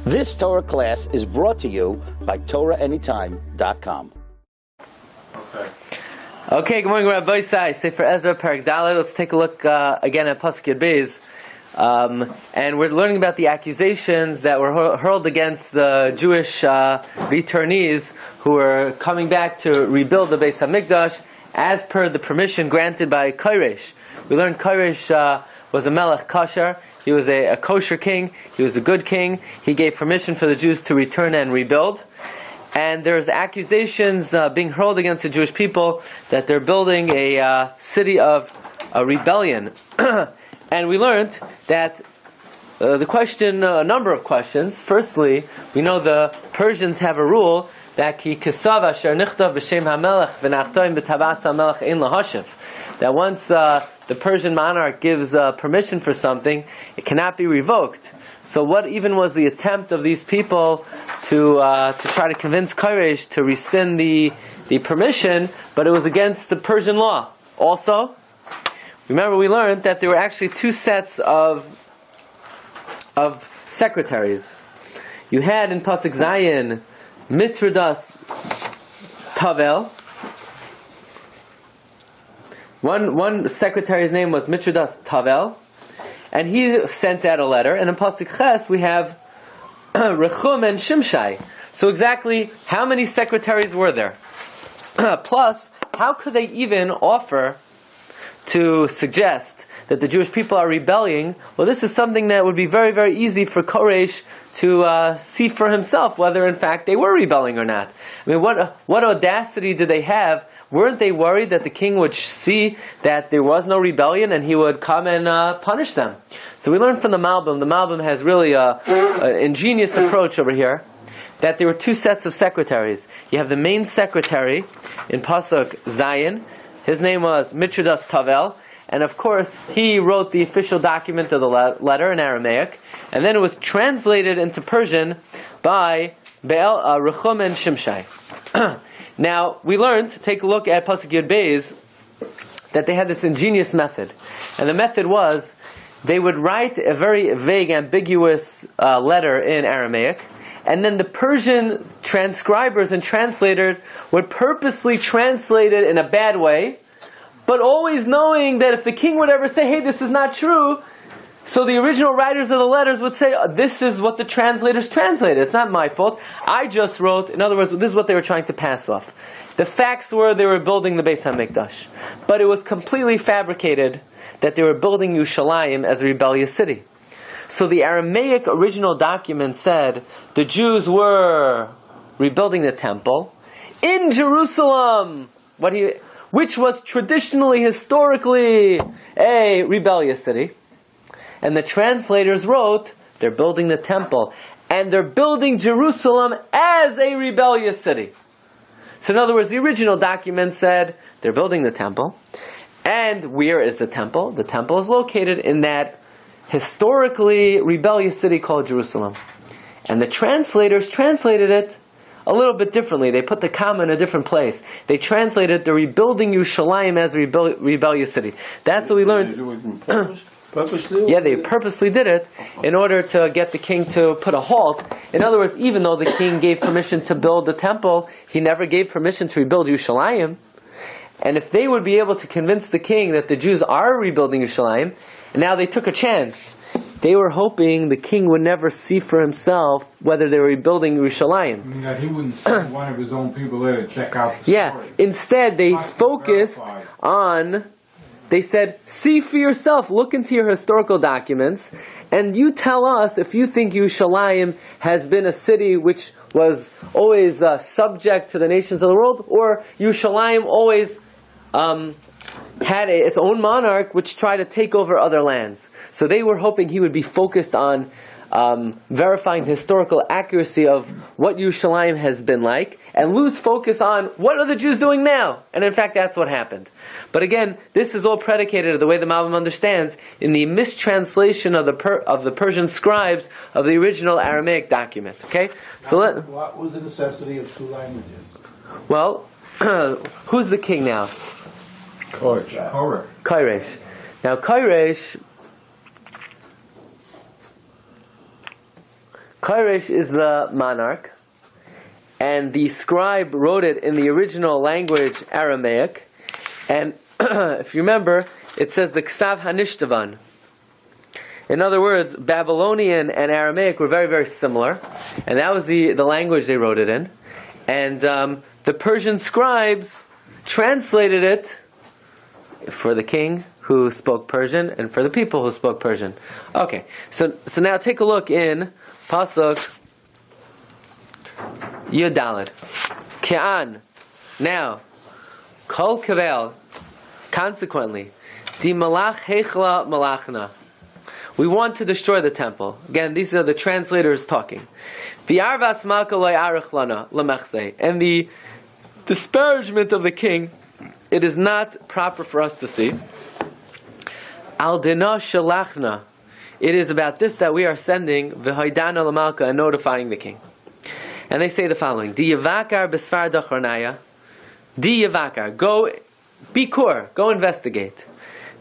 This Torah class is brought to you by TorahAnytime.com. Okay, good morning, Rabbi. Sefer Ezra, Parak Dalet. Let's take a look again at Pasuk Yud Beis. And we're learning about the accusations that were hurled against the Jewish returnees who were coming back to rebuild the Beis HaMikdash as per the permission granted by Koresh. We learned Koresh was a Melech Kosher. He was a kosher king. He was a good king. He gave permission for the Jews to return and rebuild. And there's accusations being hurled against the Jewish people that they're building a city of rebellion. And we learned that a number of questions. Firstly, we know the Persians have a rule that ki kisav asher nichtav b'shem hamelech v'nachtoim b'tabas hamelech ein lahashiv. That once the Persian monarch gives permission for something, it cannot be revoked. So what even was the attempt of these people to try to convince Koresh to rescind the permission, but it was against the Persian law. Also, remember we learned that there were actually two sets of secretaries. You had in Pasuk Zayin Mitradas Tavel. One secretary's name was Mitradas Tavel, and he sent out a letter. And in Pasuk Ches we have Rechum and Shimshai. So exactly how many secretaries were there? Plus, how could they even offer to suggest that the Jewish people are rebelling? Well, this is something that would be very, very easy for Koresh to see for himself whether in fact they were rebelling or not. I mean, what audacity did they have? Weren't they worried that the king would see that there was no rebellion and he would come and punish them? So we learned from the Malbim. The Malbim has really an ingenious approach over here, that there were two sets of secretaries. You have the main secretary in Pasuk Zayin. His name was Mitradas Tavel, and of course he wrote the official document of the letter in Aramaic, and then it was translated into Persian by Rechum and Shimshai. Now we learned, take a look at Pasuk Yud Beis, that they had this ingenious method, and the method was they would write a very vague, ambiguous letter in Aramaic, and then the Persian transcribers and translators would purposely translate it in a bad way, but always knowing that if the king would ever say, hey, this is not true, so the original writers of the letters would say, this is what the translators translated. It's not my fault. I just wrote, in other words, this is what they were trying to pass off. The facts were they were building the Beis HaMikdash. But it was completely fabricated that they were building Yerushalayim as a rebellious city. So the Aramaic original document said the Jews were rebuilding the temple in Jerusalem, which was traditionally, historically, a rebellious city. And the translators wrote, they're building the temple, and they're building Jerusalem as a rebellious city. So in other words, the original document said, they're building the temple, and where is the temple? The temple is located in that historically rebellious city called Jerusalem. And the translators translated it a little bit differently. They put the comma in a different place. They translated the rebuilding Yerushalayim as a rebellious city. That's what we learned. Purposely? Yeah, they purposely did it in order to get the king to put a halt. In other words, even though the king gave permission to build the temple, he never gave permission to rebuild Yerushalayim. And if they would be able to convince the king that the Jews are rebuilding Yerushalayim, and now they took a chance, they were hoping the king would never see for himself whether they were rebuilding Yerushalayim. That he wouldn't send one of his own people there to check out the story. Yeah, instead they focused on... They said, see for yourself, look into your historical documents, and you tell us if you think Yerushalayim has been a city which was always subject to the nations of the world, or Yerushalayim always had its own monarch which tried to take over other lands. So they were hoping he would be focused on verifying the historical accuracy of what Yerushalayim has been like, and lose focus on what are the Jews doing now. And in fact, that's what happened. But again, this is all predicated, the way the Malbim understands, in the mistranslation of the Persian scribes of the original Aramaic document. Okay, so what was the necessity of two languages? Well, who's the king now? Koresh. Now, Koresh is the monarch, and the scribe wrote it in the original language, Aramaic. And if you remember, it says the Ksav Hanishtavan. In other words, Babylonian and Aramaic were very, very similar, and that was the language they wrote it in. And the Persian scribes translated it for the king who spoke Persian and for the people who spoke Persian. Okay, so now take a look in Pasuk Yudalid. Ke'an. Now, Kol Kavel. Consequently, Di Malach Hechla Malachna. We want to destroy the temple. Again, these are the translators talking. V'arvas malka lo yarech lana lemechzeh. And the disparagement of the king, it is not proper for us to see. Al dina shalachna. It is about this that we are sending v'haydana lamalka and notifying the king. And they say the following: Di yavakar b'sfar dachronaya. Di yavakar. Go, bikur. Go investigate.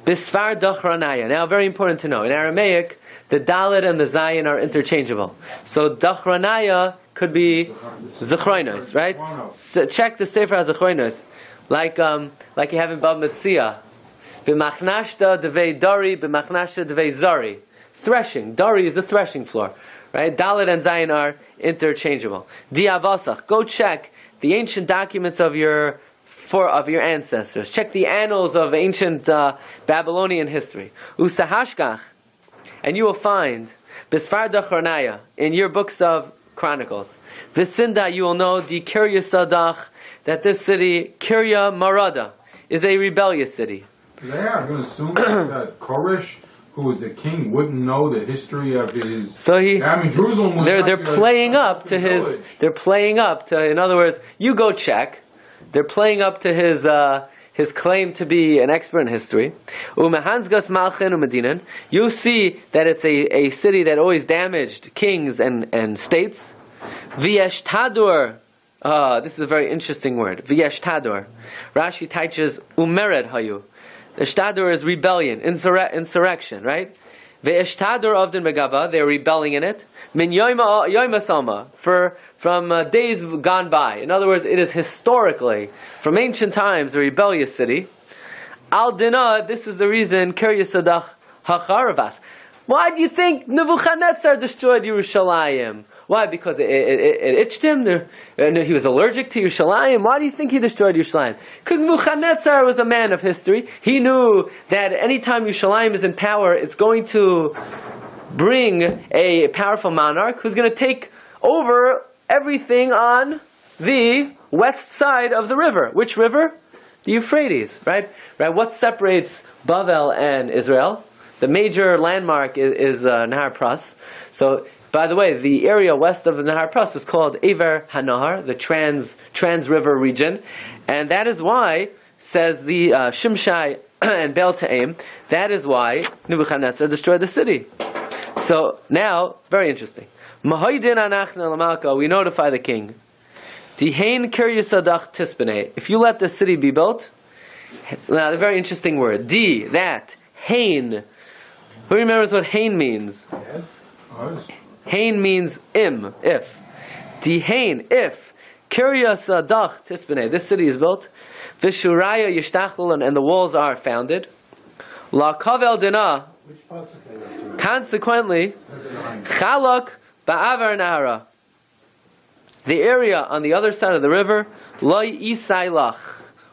Bisfar Dachranaya. Now, very important to know. In Aramaic, the Dalet and the Zayin are interchangeable. So Dachranaya could be Zechroinos, right? So check the Sefer HaZechroinos, like you have in Bab Metzia. B'machnashta devei dari, b'machnashta devei zari. Threshing. Dari is the threshing floor, right? Dalet and Zayin are interchangeable. Diavasach. Go check the ancient documents of your ancestors. Check the annals of ancient Babylonian history. Usahashkach, and you will find Bisfar Dachronaya in your books of Chronicles. Visinda, you will know the Kirya Sadach, that this city, Kirya Marada, is a rebellious city. They are going to assume that Koresh, who was the king, wouldn't know the history of his. So Jerusalem was they're playing up to his. Village. They're playing up to. In other words, you go check. They're playing up to his claim to be an expert in history. You see that it's a city that always damaged kings and states. V'yeshtadur. This is a very interesting word. V'yeshtadur. Rashi teaches umered hayu. The shtadur is rebellion, insurrection, right? V'yeshtadur avdin megava. They're rebelling in it. Min yoyma salma. From days gone by. In other words, it is historically, from ancient times, a rebellious city. Al Dinah, this is the reason, Kirya Sadach Hacharavas. Why do you think Nebuchadnezzar destroyed Yerushalayim? Why? Because it itched him? He was allergic to Yerushalayim? Why do you think he destroyed Yerushalayim? Because Nebuchadnezzar was a man of history. He knew that anytime Yerushalayim is in power, it's going to bring a powerful monarch who's going to take over everything on the west side of the river. Which river? The Euphrates, right? What separates Bavel and Israel? The major landmark is Nahar Pras. So, by the way, the area west of the Nahar Pras is called Ever Hanahar, the trans river region, and that is why, says the Shimshai and Bel Ta'im, that is why Nebuchadnezzar destroyed the city. So now, very interesting. We notify the king. If you let the city be built, now a very interesting word. That. Hain. Who remembers what hain means? Hain means if. Hain, if. This city is built. Vishuraya yishtachlul, and the walls are founded. La kavel dina. Consequently, chalak ba'avar nahara. The area on the other side of the river, lo yisaylach,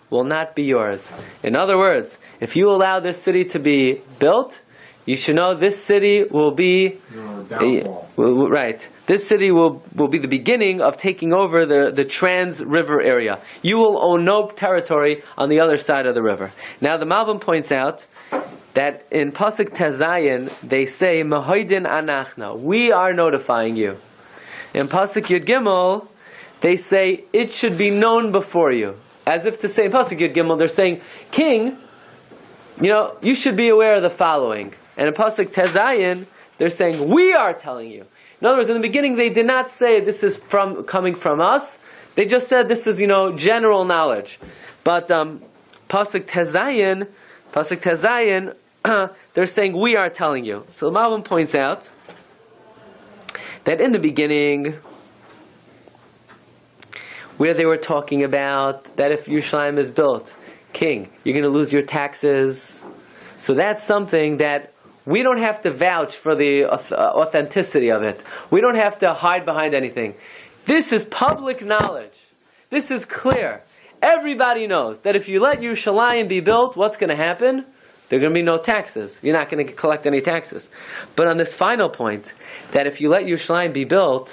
will not be yours. In other words, if you allow this city to be built, you should know this city will be right. This city will be the beginning of taking over the trans river area. You will own no territory on the other side of the river. Now the Malbim points out that in Pasuk Tezayin they say Mahoidin Anachna, we are notifying you. In Pasuk Yud Gimel they say it should be known before you. As if to say in Pasuk Yud Gimel they're saying, King, you should be aware of the following. And in Pasuk Tezayin they're saying we are telling you. In other words, in the beginning they did not say this is coming from us. They just said this is general knowledge. But Pasuk Tezayin they're saying we are telling you. So the Malbim points out that in the beginning, where they were talking about that if Yerushalayim is built, king, you're going to lose your taxes. So that's something that we don't have to vouch for the authenticity of it. We don't have to hide behind anything. This is public knowledge. This is clear. Everybody knows that if you let Yerushalayim be built, what's going to happen? There are going to be no taxes. You're not going to collect any taxes. But on this final point, that if you let Yerushalayim be built,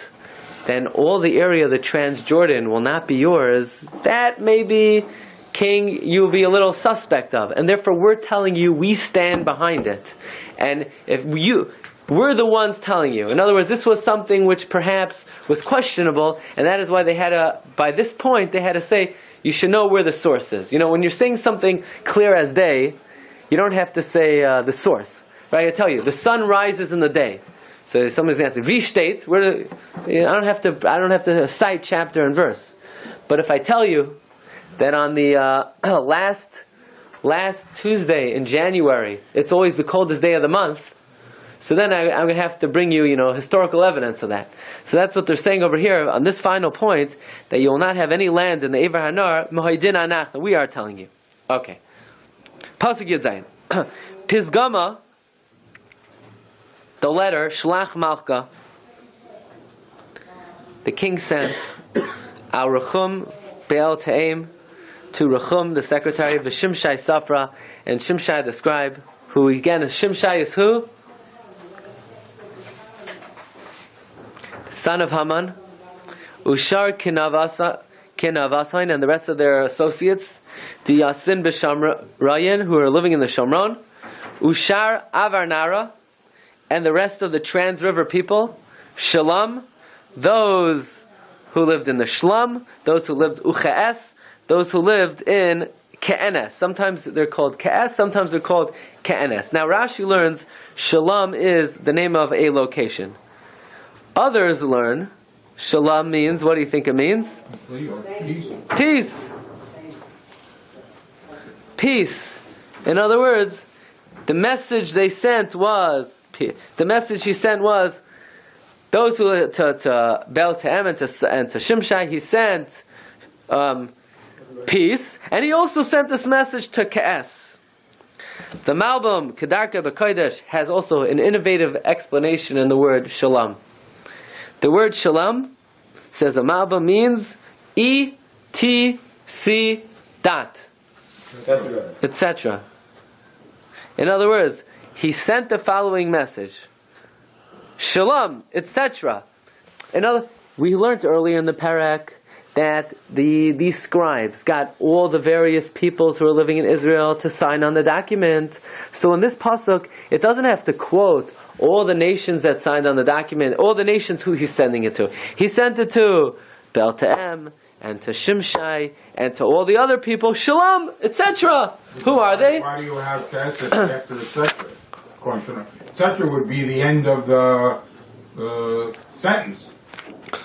then all the area of the Transjordan will not be yours. That maybe, king, you'll be a little suspect of. And therefore we're telling you we stand behind it. And if we're the ones telling you. In other words, this was something which perhaps was questionable, and that is why they had by this point, they had to say, you should know where the source is. When you're saying something clear as day, you don't have to say the source. Right? I tell you, the sun rises in the day. So somebody's going to say, V state, I don't have to cite chapter and verse. But if I tell you that on the last Tuesday in January, it's always the coldest day of the month, so then I'm going to have to bring you, historical evidence of that. So that's what they're saying over here on this final point, that you will not have any land in the Ever Hanar, Mohaydin Anach, that we are telling you. Okay. Pasuk Yud Zayin. Pisgama, the letter, Shlach Malka, the king sent Al Rechum Be'el Ta'im to Rechum, the secretary of the Shimshai Safra, and Shimshai the scribe, who again is Shimshai is who? Son of Haman. Ushar Kinavasain and the rest of their associates, the Yasvin B'Shamrayan, who are living in the Shomron, Ushar Avarnara, and the rest of the Trans River people, Shalom, those who lived in the Shlum, those who lived Uchees, those who lived in Ke'enes. Sometimes they're called Ke'es, sometimes they're called Ke'enes. Now Rashi learns Shalom is the name of a location. Others learn Shalom means, what do you think it means? Peace. Peace. In other words, the message they sent was, the message he sent was, those who to Bel Ta'em and to Shimshai, he sent peace, and he also sent this message to Ke'es. The Malbim Kedarka B'Kodesh has also an innovative explanation in the word Shalom. The word Shalom, says the Malbim, means E-T-C dot, etc. In other words, he sent the following message: Shalom, etc. We learned earlier in the parak that these scribes got all the various peoples who are living in Israel to sign on the document. So in this pasuk, it doesn't have to quote all the nations that signed on the document, all the nations who he's sending it to. He sent it to Bel Ta'em, and to Shimshai, and to all the other people, Shalom, etc. Who are they? Why do you have Kesef after etc.? According to etc. would be the end of the sentence.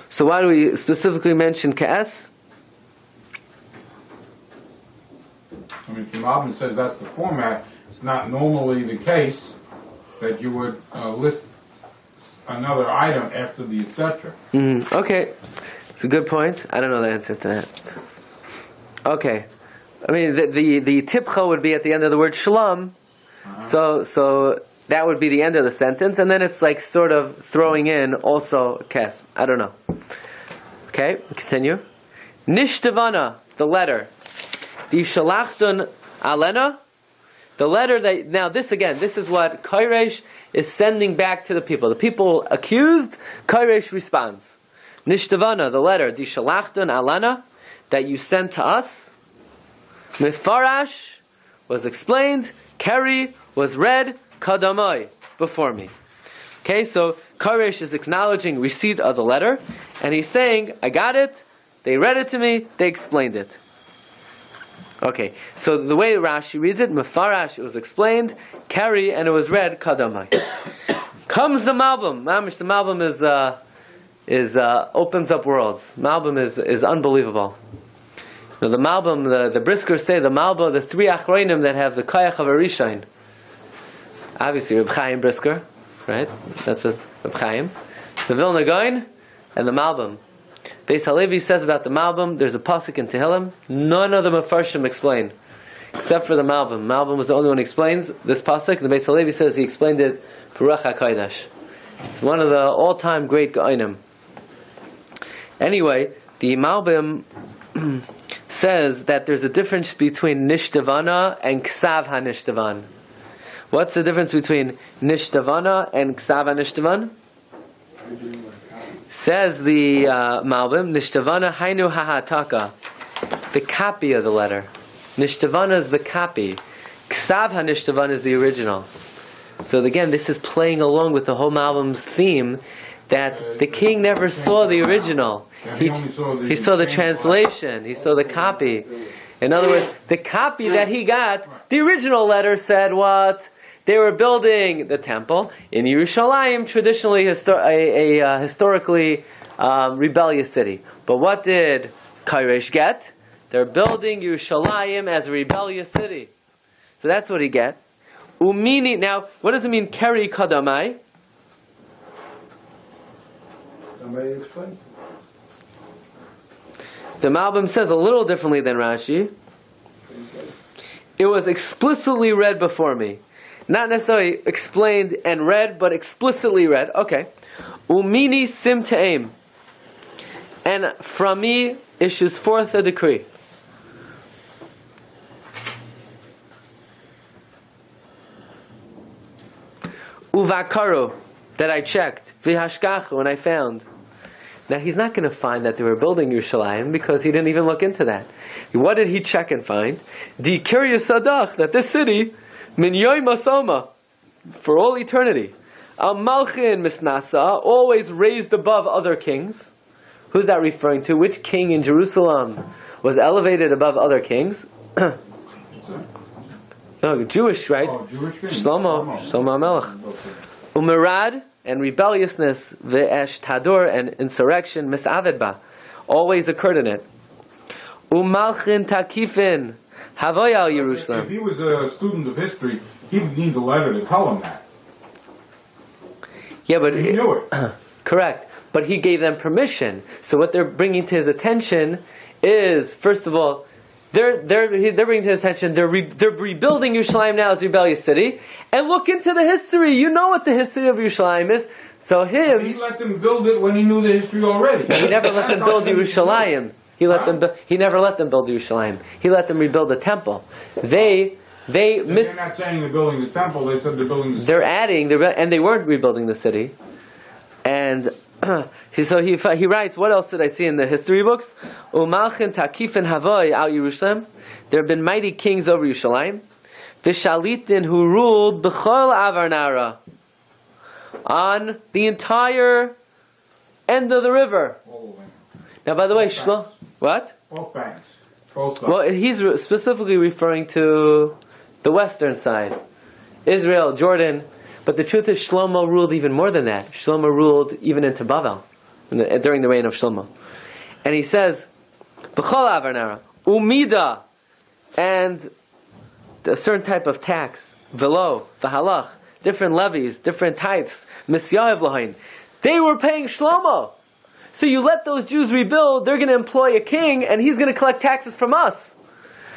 So why do we specifically mention Ka'es? I mean, Malbim says that's the format. It's not normally the case that you would list another item after the etc. Okay, it's a good point. I don't know the answer to that. Okay, I mean the tipcha would be at the end of the word shalom, so that would be the end of the sentence, and then it's like sort of throwing in also kes. I don't know. Okay, continue. Nishtavana, the letter. The shalachton alena, the letter that, now this is what Kairesh is sending back to the people. The people accused, Kairesh responds. Nishtavana, the letter, the shalachton alena, that you sent to us. Mifarash was explained, Keri was read, Kadamai, before me. Okay, so Kairesh is acknowledging receipt of the letter, and he's saying, I got it, they read it to me, they explained it. Okay, so the way Rashi reads it, Mefarash, it was explained, Keri, and it was read, Kadamai. Comes the Malbim. Mamish, the Malbim is opens up worlds. Malbim is unbelievable. Now the Malbim, the Briskers say the Malbim, the three Achronim that have the Kayach of a Rishain. Obviously, Reb Chaim Brisker, right? That's a Reb Chaim. The Vilna Gaon and the Malbim. Beis Halevi says about the Malbim, there's a pasuk in Tehillim, none of the Mefarshim explain, except for the Malbim. Malbim was the only one who explains this pasuk, and the Beis Halevi says he explained it for Ruach HaKodesh. It's one of the all-time great Gaonim. Anyway, the Malbim says that there's a difference between Nishtavana and Ksav HaNishtavan. What's the difference between Nishtavana and Ksav HaNishtavan? Says the Malbim, Nishtavana Hainu Hahataka, the copy of the letter. Nishtavana is the copy. Ksav HaNishtavan is the original. So again, this is playing along with the whole Malbim's theme that the king never saw the original. He saw the translation. He saw the copy. In other words, the copy that he got, the original letter said what? They were building the temple in Yerushalayim, traditionally a historically rebellious city. But what did Kairesh get? They're building Yerushalayim as a rebellious city. So that's what he get. Umini. Now, what does it mean? Keri kadamai. Somebody explain. The Malbim says a little differently than Rashi. It was explicitly read before me. Not necessarily explained and read, but explicitly read. Okay. Umini sim ta'im. And from me issues forth a decree. Uvakaru, that I checked. Vihashkachu, and I found. Now he's not going to find that they were building Yerushalayim because he didn't even look into that. What did he check and find? Di Kiryas Sadach, that this city, Min Yoy Masoma, for all eternity. Al Malchin Misnasa, always raised above other kings. Who's that referring to? Which king in Jerusalem was elevated above other kings? No, Jewish, right? Oh, Jewish king. Shlomo Melech. Umerad, and rebelliousness, ve'esh tadur, and insurrection, misavedba, always occurred in it. Umalchin takifin, havoy al Yerushalayim. If he was a student of history, he'd need the letter to tell him that. Yeah, but he knew it. Correct. But he gave them permission. So what they're bringing to his attention is, first of all, they're bringing to his attention, they're rebuilding Yerushalayim now as a rebellious city. And look into the history. You know what the history of Yerushalayim is. So He let them build it when he knew the history already. He never let them build Yerushalayim. He never let them build Yerushalayim. He let them rebuild the temple. They're not saying they're building the temple. They said they're building the city. They're adding, and they weren't rebuilding the city. And so he writes, what else did I see in the history books? Umalchin takifin havoy al Yerushalayim. There have been mighty kings over Yerushalayim. V'shalitin who ruled b'chol avar nara, on the entire end of the river. Now, by the way, what? Both banks. Both sides. Well, he's specifically referring to the western side, Israel, Jordan. But the truth is, Shlomo ruled even more than that. Shlomo ruled even into Bavel during the reign of Shlomo. And he says, B'chol avar nara, umida, and a certain type of tax, velo, v'halach, different levies, different types, misyahev lahain. They were paying Shlomo. So you let those Jews rebuild, they're going to employ a king, and he's going to collect taxes from us.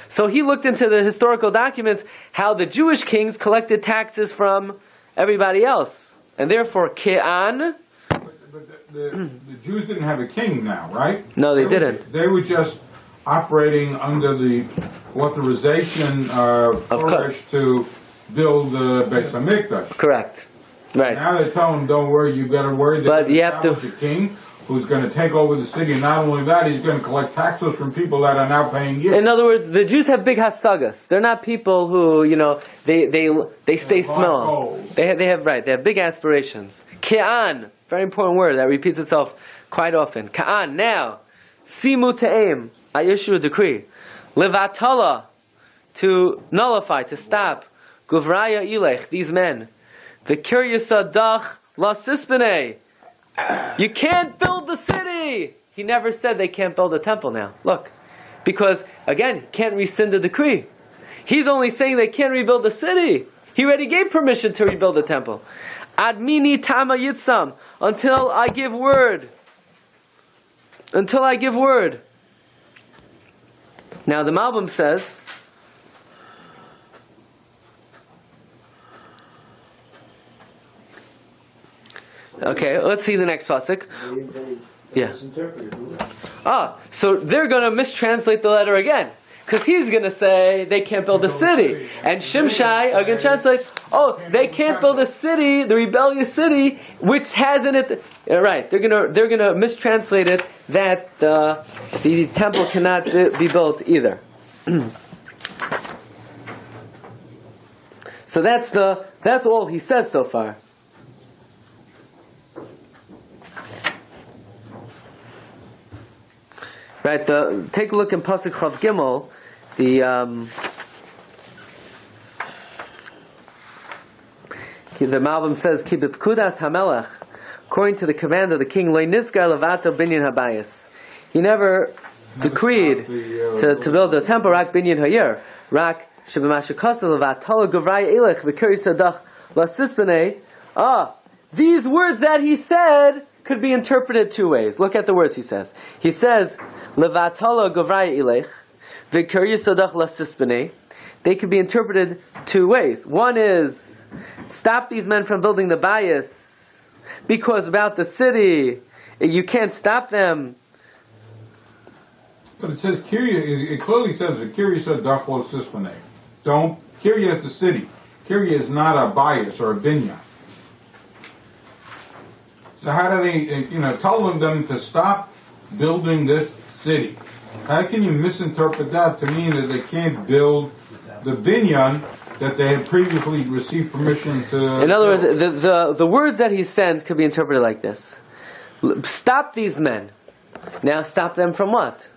So he looked into the historical documents, how the Jewish kings collected taxes from everybody else. And therefore, Ke'an... But the Jews didn't have a king now, right? No, they didn't. They were just operating under the authorization of Koresh to build the Beis HaMikdash. Correct. Right. Now they tell them, don't worry, you've got to worry. But you have to... a king who's going to take over the city, and not only that, he's going to collect taxes from people that are now paying you. In other words, the Jews have big hasagas. They're not people who, they stay small. They have big aspirations. Ke'an, very important word that repeats itself quite often. Ka'an, now, simu ta'im, I issue a decree. Levatala, to nullify, to stop. Guvraya ilech, these men. V'kiryasadach la sispene. You can't build the city! He never said they can't build a temple now. Look. Because, again, can't rescind the decree. He's only saying they can't rebuild the city. He already gave permission to rebuild the temple. Admini tama yitzam. until I give word. Until I give word. Now the Malbim says, okay, let's see the next pasuk. Yeah. So they're going to mistranslate the letter again. Because he's going to say they can't build a city. And Shimshai are going to translate, they can't build a city, the rebellious city, which has in it... Right, they're going to mistranslate it that the temple cannot be built either. So that's all he says so far. Right, take a look in Pasuk Chav Gimel. The Malbim says, "Ki b'pkudas hamelech," according to the command of the king, "Lo nizkar levato binyan habayis." He never decreed to build the temple. Rak binyan hayir, rak sheb'mashakasa levatolo gavraya elech v'kiri sadach lasispene. These words that he said could be interpreted two ways. Look at the words he says. He says, "Levatolo gavraya elech." They could be interpreted two ways. One is, stop these men from building the bias, because about the city, you can't stop them. But it says, it clearly says, Kyria said, Dachlo Sispane. Kyria is the city. Kyria is not a bias or a binya. So how do they, tell them to stop building this city? How can you misinterpret that to mean that they can't build the binyan that they had previously received permission to... In other words, the words that he sent could be interpreted like this. Stop these men. Now stop them from what?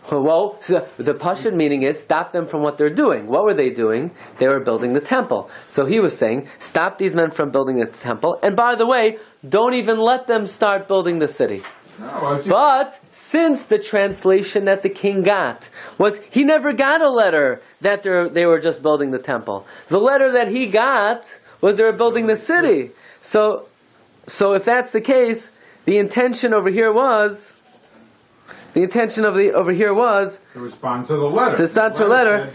Well, so the Pashut meaning is stop them from what they're doing. What were they doing? They were building the temple. So he was saying, stop these men from building the temple. And by the way, don't even let them start building the city. No, but since the translation that the king got was, he never got a letter that they were just building the temple. The letter that he got was they were building the city. So if that's the case, the intention over here was to respond to the letter. To respond to the letter.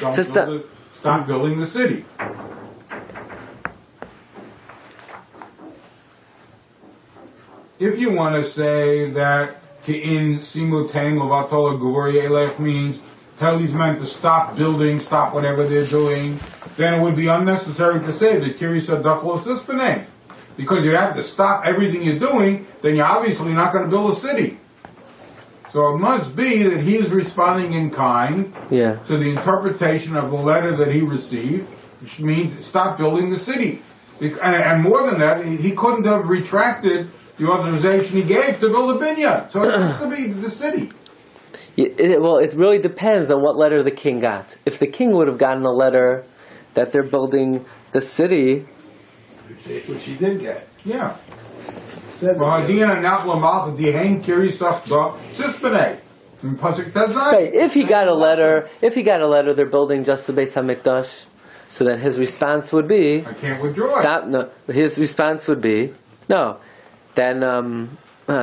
Stop building the city. If you want to say that Ke'in Simutain Levatola Guvoria Elech means tell these men to stop building, stop whatever they're doing, then it would be unnecessary to say that Kyria Dachlo Sispane. Because you have to stop everything you're doing, then you're obviously not going to build a city. So it must be that he is responding in kind to the interpretation of the letter that he received, which means stop building the city. And more than that, he couldn't have retracted the authorization he gave to build a binyan. So it has to be the city. Well, it really depends on what letter the king got. If the king would have gotten a letter that they're building the city... Which he did get. Yeah. Right, if he got a letter, they're building just the Beis HaMikdash, so then his response would be... I can't withdraw stop. No, his response would be, no. Then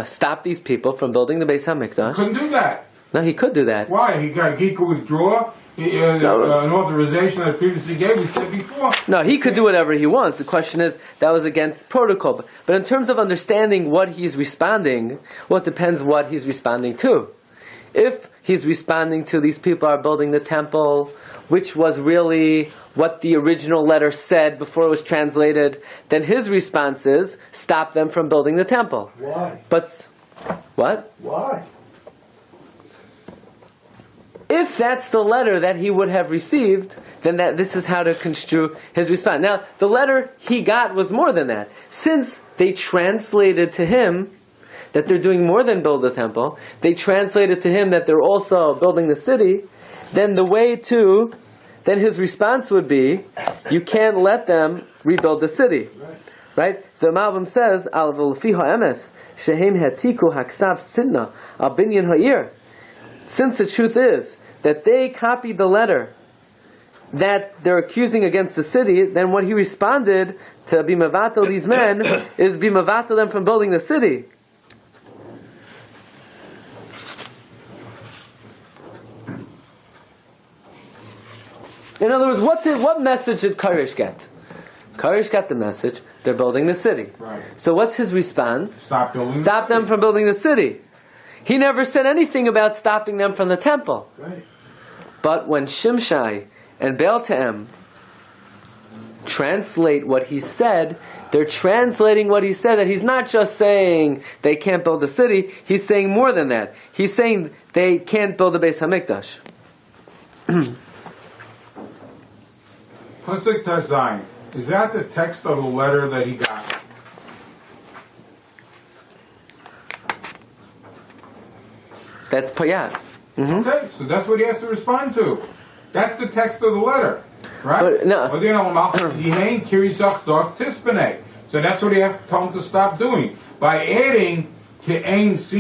stop these people from building the Beis HaMikdash. Couldn't do that. No, he could do that. Why? He could withdraw an authorization that previously gave. We said before. No, he could do whatever he wants. The question is, that was against protocol. But in terms of understanding what he's responding, well, it depends what he's responding to. If he's responding to these people are building the temple, which was really what the original letter said before it was translated, then his response is, stop them from building the temple. Why? But, what? Why? If that's the letter that he would have received, then this is how to construe his response. Now, the letter he got was more than that. Since they translated to him that they're doing more than build the temple, they translated to him that they're also building the city, then then his response would be, you can't let them rebuild the city. Right? The Malbim says, Al v'lefi ha'emes, shehem hatiku haksav sidna, al binyan ha'ir. Since the truth is that they copied the letter that they're accusing against the city, then what he responded to be mavatal these men is be mavatal them from building the city. In other words, what message did Koresh get? Koresh got the message, they're building the city. Right. So what's his response? Stop building Stop them from building the city. He never said anything about stopping them from the temple. Right. But when Shimshai and Baal Ta'em translate what he said, they're translating what he said, that he's not just saying they can't build the city, he's saying more than that. He's saying they can't build the Beis HaMikdash. Pasuk Tazayin. Is that the text of the letter that he got? That's, yeah. Mm-hmm. Okay, so that's what he has to respond to. That's the text of the letter, right? But, no. So that's what he has to tell him to stop doing. By adding that's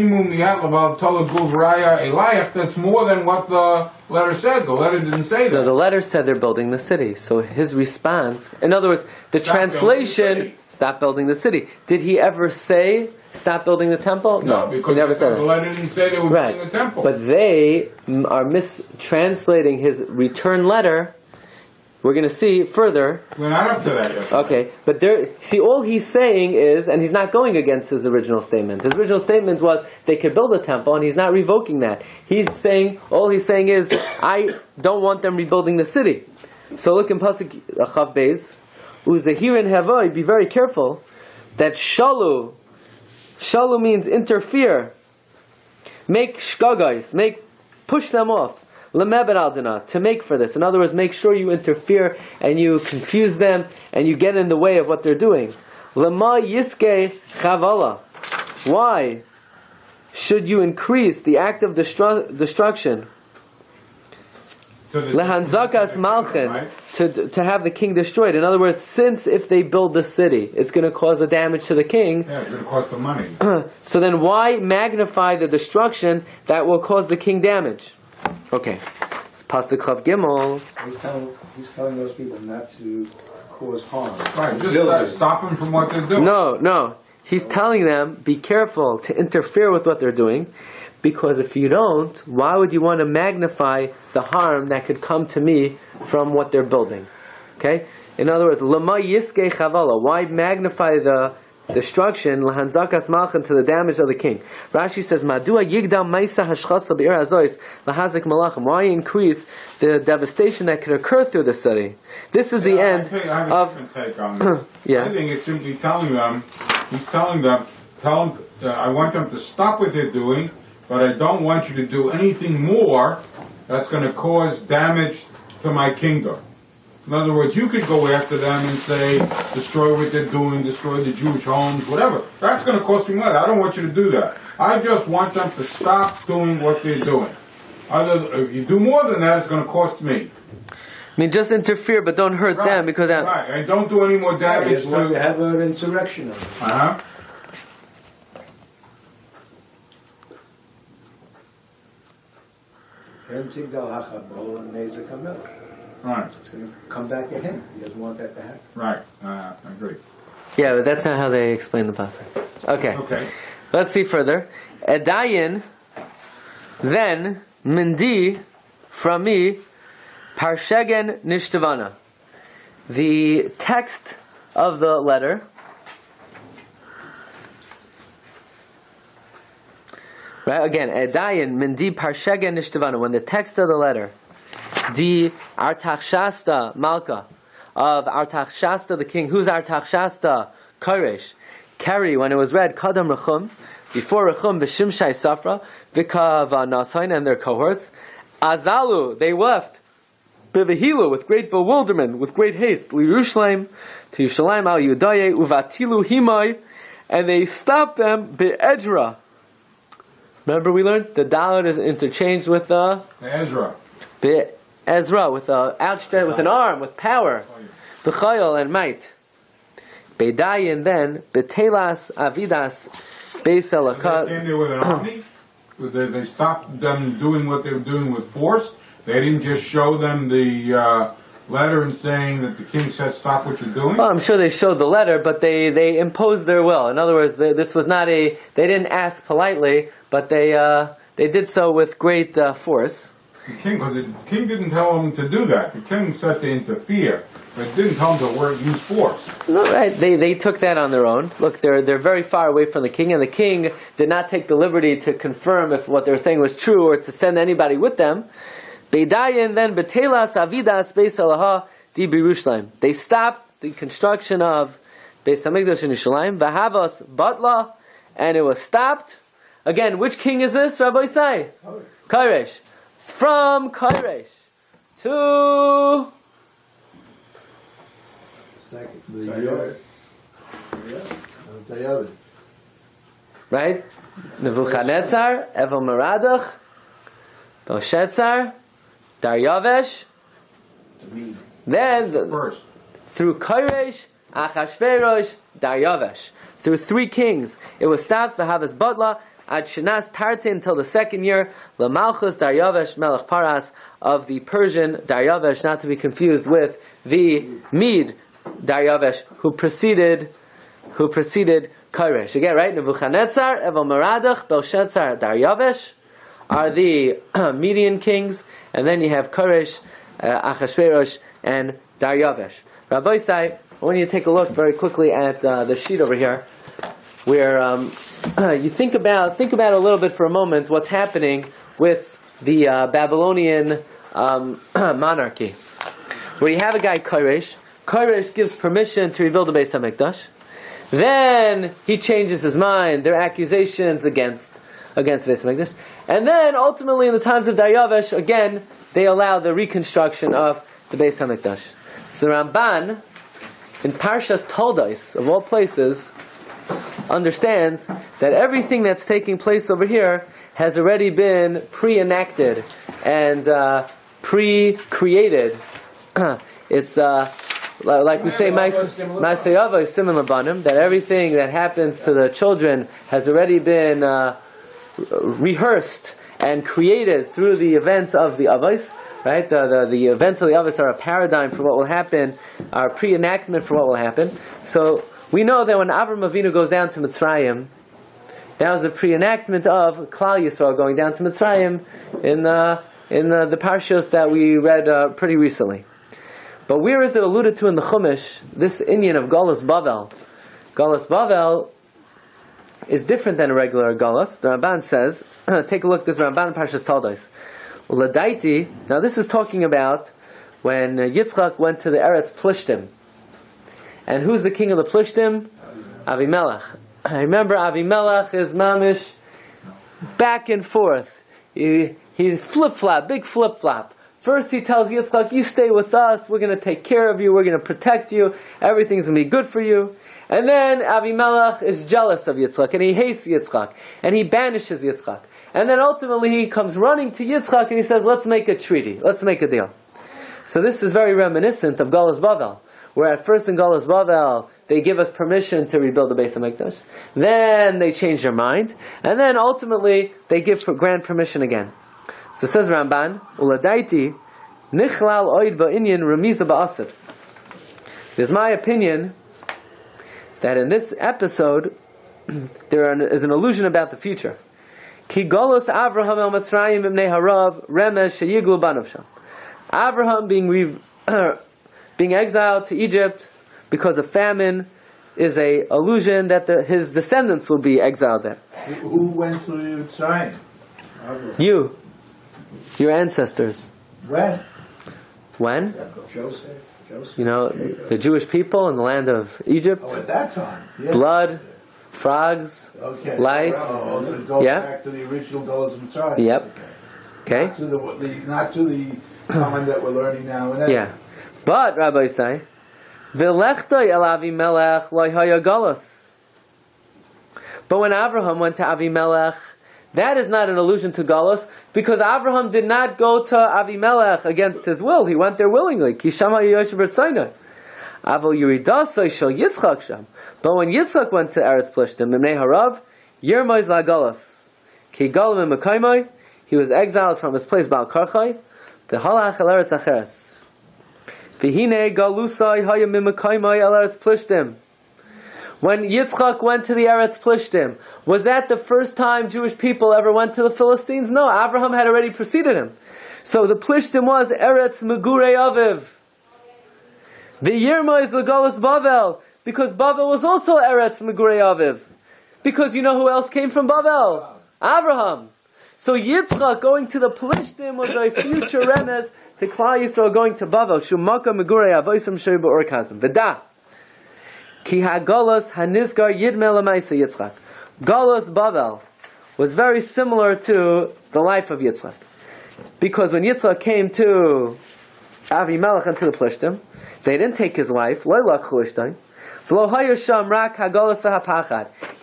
more than what the letter said. The letter didn't say that. No, the letter said they're building the city. So his response, in other words, the translation, stop building the city. Did he ever say, stop building the temple? No, because he never said the letter didn't say they were building the temple. But they are mistranslating his return letter. We're going to see further. We're not up to that yet. Okay, but see, all he's saying is, and he's not going against his original statement. His original statement was they could build a temple, and he's not revoking that. All he's saying is, I don't want them rebuilding the city. So look in Pasuk Chav Beis, Uzehirin Havoi, be very careful, that shalu means interfere, make shkagais, push them off. Lemebed al dina, to make for this. In other words, make sure you interfere and you confuse them and you get in the way of what they're doing. Lema yiske chavala. Why should you increase the act of destruction? Lehanzakas malchin, to have the king destroyed. In other words, since if they build the city, it's going to cause a damage to the king. Yeah, it's going to cost them money. So then why magnify the destruction that will cause the king damage? Okay, it's Pasuk Chav Gimel. He's telling those people not to cause harm. Right, just stop them from what they're doing. No. He's telling them, be careful to interfere with what they're doing, because if you don't, why would you want to magnify the harm that could come to me from what they're building? Okay? In other words, Lama Yiske Chavala, why magnify the destruction, lahanzakas malchin, to the damage of the king. Rashi says, Madua yigdam maisa hashchasa be'ir azois lahazik malachim. Why increase the devastation that could occur through the city? This is the end I have of. a different take on this. Yeah. I think it's simply telling them, I want them to stop what they're doing, but I don't want you to do anything more that's going to cause damage to my kingdom. In other words, you could go after them and say, destroy what they're doing, destroy the Jewish homes, whatever. That's going to cost me money. I don't want you to do that. I just want them to stop doing what they're doing. If you do more than that, it's going to cost me. I mean, just interfere, but don't hurt them, because that. Right, and don't do any more damage. Just want to have an insurrection of it. Uh-huh. Right. It's going to come back at him. He doesn't want that to happen. Right. I agree. Yeah, but that's not how they explain the pasuk. Okay. Let's see further. Edayin, then Mindi, from me, Parshegen Nishtavana. The text of the letter. Right, again, Edayin, Mindi, Parshegen Nishtavana. When the text of the letter, Di Artachshasta Malka, of Artachshasta the king. Who's Artachshasta? Koresh. Kari, when it was read, Kadam Rechum, before Rechum, V'Shimshai Safra, V'Kav Nasain and their cohorts, Azalu, they left, B'Vehilu, with great bewilderment, with great haste, L'Yerushalayim, to Yerushalayim al Yudaye, Uvatilu Himai, and they stopped them, Ezra. Remember we learned? The Dalet is interchanged with the Ezra. Ezra, with a outstretched, with an arm, with power, b'chayil and might. Beidayin then betelas avidas beis elakah. They came there with an army. They stopped them doing what they were doing with force. They didn't just show them the letter and saying that the king said stop what you're doing? Well, I'm sure they showed the letter, but they imposed their will. In other words, this was not they didn't ask politely, but they did so with great force. Because the king didn't tell him to do that. The king said to interfere, but didn't tell him to use force. No, right? They took that on their own. Look, they're very far away from the king, and the king did not take the liberty to confirm if what they were saying was true or to send anybody with them. Beidayin then betelas avidas beis halaha di Yerushalayim. They stopped the construction of Beis Hamikdash in Yerushalayim. V'havas batla, and it was stopped. Again, which king is this, Rabbi Isai? Koresh. From Koresh to right? Nebuchadnezzar, Evel Meradach, Belshazzar, Daryavesh. Then First. through Koresh, Achashverosh, Daryavesh. Through three kings. It was stopped for Havas Batla at Shinas Tartin until the second year, Lamalchus Daryavesh Melech Paras of the Persian Daryavesh, not to be confused with the Mede Daryavesh who preceded Koresh. Again, right? Nebuchadnezzar, Evel Meradach, Belshazzar, Daryavesh are the Median kings, and then you have Koresh, Achashverosh, and Daryavesh. Rabbi Isai, I want you to take a look very quickly at the sheet over here, where you think about a little bit for a moment what's happening with the Babylonian monarchy, where you have a guy Koresh. Koresh gives permission to rebuild the Beis Hamikdash. Then he changes his mind. There are accusations against Beis Hamikdash, and then ultimately in the times of Daryavesh, again they allow the reconstruction of the Beis Hamikdash. So Ramban in Parshas Toldos, of all places, understands that everything that's taking place over here has already been pre-enacted and pre-created. It's like we say, Ma'aseh is Simon Labanim, that everything that happens to the children has already been rehearsed and created through the events of the Avos. Right? The events of the Avos are a paradigm for what will happen, are a pre-enactment for what will happen. So we know that when Avram Avinu goes down to Mitzrayim, that was a pre-enactment of Klal Yisrael going down to Mitzrayim in the Parshas that we read pretty recently. But where is it alluded to in the Chumash, this Inyan of Galus Bavel? Galus Bavel is different than a regular Galus. The Ramban says, take a look at this Ramban in Parshas Toldos. Uladaiti, now this is talking about when Yitzchak went to the Eretz Plishtim. And who's the king of the Plishtim? Avimelech. I remember Avimelech is mamish back and forth. He's flip-flop, big flip-flop. First he tells Yitzchak, you stay with us, we're going to take care of you, we're going to protect you, everything's going to be good for you. And then Avimelech is jealous of Yitzchak, and he hates Yitzchak, and he banishes Yitzchak. And then ultimately he comes running to Yitzchak and he says, let's make a treaty, let's make a deal. So this is very reminiscent of Galus Bavel, where at first in Galus Bavel they give us permission to rebuild the Beis Hamikdash. Then they change their mind, and then ultimately they give grant permission again. So says Ramban, Uladaiti, Nichlal Oid Ba'inyan Remiza Ba'asir. It is my opinion that in this episode there is an allusion about the future. Ki Golos Avraham el Mitzrayim ibnei Harav Remez Sheyiglu Banavsham. Avraham being exiled to Egypt because of famine is a allusion that his descendants will be exiled there. Who went to Mitzrayim? You. Your ancestors. When? When? Joseph. You know, the Jewish people in the land of Egypt. Oh, at that time. Yeah. Blood, frogs, Okay. lice. Oh, so it goes Yeah. back to the original Golos of Mitzrayim. Yep. Okay. Not to the time that we're learning now. And Yeah. But, Rabbi say, V'lechtoi el Avimelech lo haya galus. But when Avraham went to Avimelech, that is not an allusion to Galus, because Avraham did not go to Avimelech against his will. He went there willingly. Kishama Yoshev B'Tzaynai. Avol Yuridasai Shel Yitzchak Sham. But when Yitzchak went to Eretz Plishtim, Mimnei Harav, Yermois La Galus. Ki Galim Mekaymai, he was exiled from his place Baal Karchai. The Halach El Eretz Acheres. V'hinei galusai hayam mimakaymai el Eretz Plishtim. When Yitzchak went to the Eretz Plishtim, was that the first time Jewish people ever went to the Philistines? No, Abraham had already preceded him. So the Plishtim was Eretz Megurei Aviv. The Yirma is the Galus Bavel, because Bavel was also Eretz Megurei Aviv. Because you know who else came from Bavel? Abraham. So Yitzchak going to the Plishtim was a future remes to Klal Yisrael going to Bavel. Shumaka Megurei Avosim Shei Ba'or Kazim. V'da. Ki ha-Golos ha-Nizgar Yidmel Amaisa Yitzchak. Golos Bavel was very similar to the life of Yitzchak. Because when Yitzchak came to Avimelech and to the Plishtim, they didn't take his wife.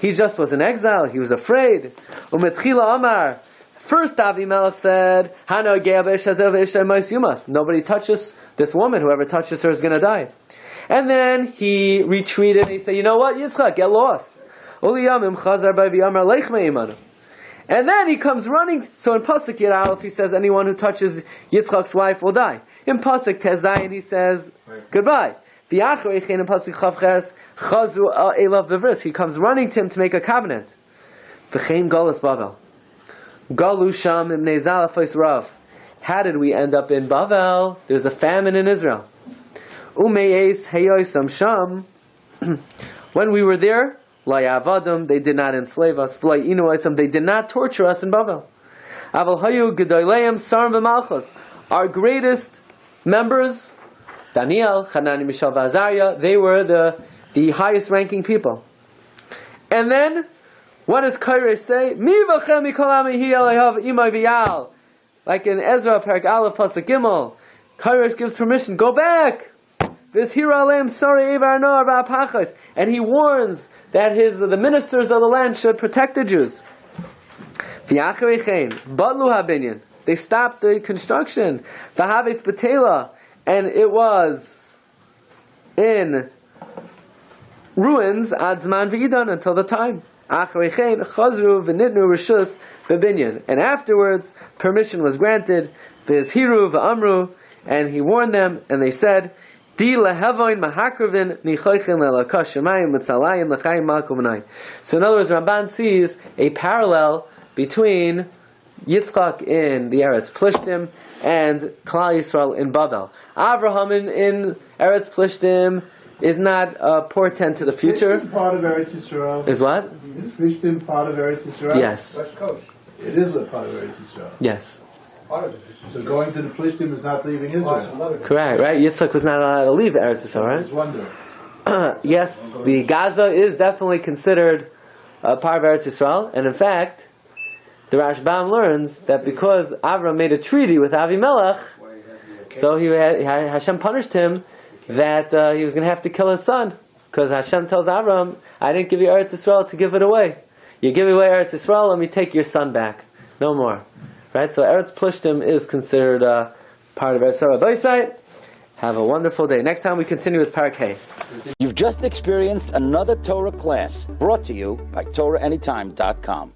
He just was in exile. He was afraid. First Avimelech said, nobody touches this woman. Whoever touches her is going to die. And then he retreated and he said, you know what, Yitzchak, get lost. And then he comes running. So in Pasuk Yud Aleph he says, anyone who touches Yitzchak's wife will die. In Pasuk Tez Zayin he says, goodbye. In Pasuk Chav Ches, Chazu Elav Bivris. He comes running to him to make a covenant. V'chein Galus Bavel. Galu Sham Ibnei Zalafos Rav. How did we end up in Bavel? There's a famine in Israel. Umeis Heyoisam Sham. When we were there, Layavadim, they did not enslave us. They did not torture us in Bavel. Aval Hayu Gedoleim Sarim v'Malchus. Our greatest members, Daniel, Hanani, Mishael, V'Azariah, they were the highest ranking people. And then, what does Kaireh say? Mi v'chem mikol amihi alehav imay v'yal. Like in Ezra, Parak Aleph, Pasuk Gimel, Kaireh gives permission, go back! And he warns that the ministers of the land should protect the Jews. They stopped the construction. And it was in ruins until the time. And afterwards, permission was granted. And he warned them, and they said, so in other words, Ramban sees a parallel between Yitzchak in the Eretz Plishtim and Klal Yisrael in Bavel. Avraham in Eretz Plishtim is not a portent to the future. Is part of Eretz Yisrael? Is what? Is Plishtim part of Eretz Yisrael? Yes. It is a part of Eretz Yisrael. Yes. So going to the Plishtim is not leaving Israel. Correct, right? Yitzchak was not allowed to leave Eretz Yisrael, right? I was wondering. Yes, the Gaza is definitely considered a part of Eretz Yisrael, and in fact, the Rashbam learns that because Avram made a treaty with Avimelech, so Hashem punished him that he was going to have to kill his son, because Hashem tells Avram, I didn't give you Eretz Yisrael to give it away. You give away Eretz Yisrael, let me take your son back. No more. Right? So Eretz Plishtim is considered part of Eretz Yisrael. Have a wonderful day. Next time we continue with Parak Hey. You've just experienced another Torah class brought to you by TorahAnytime.com.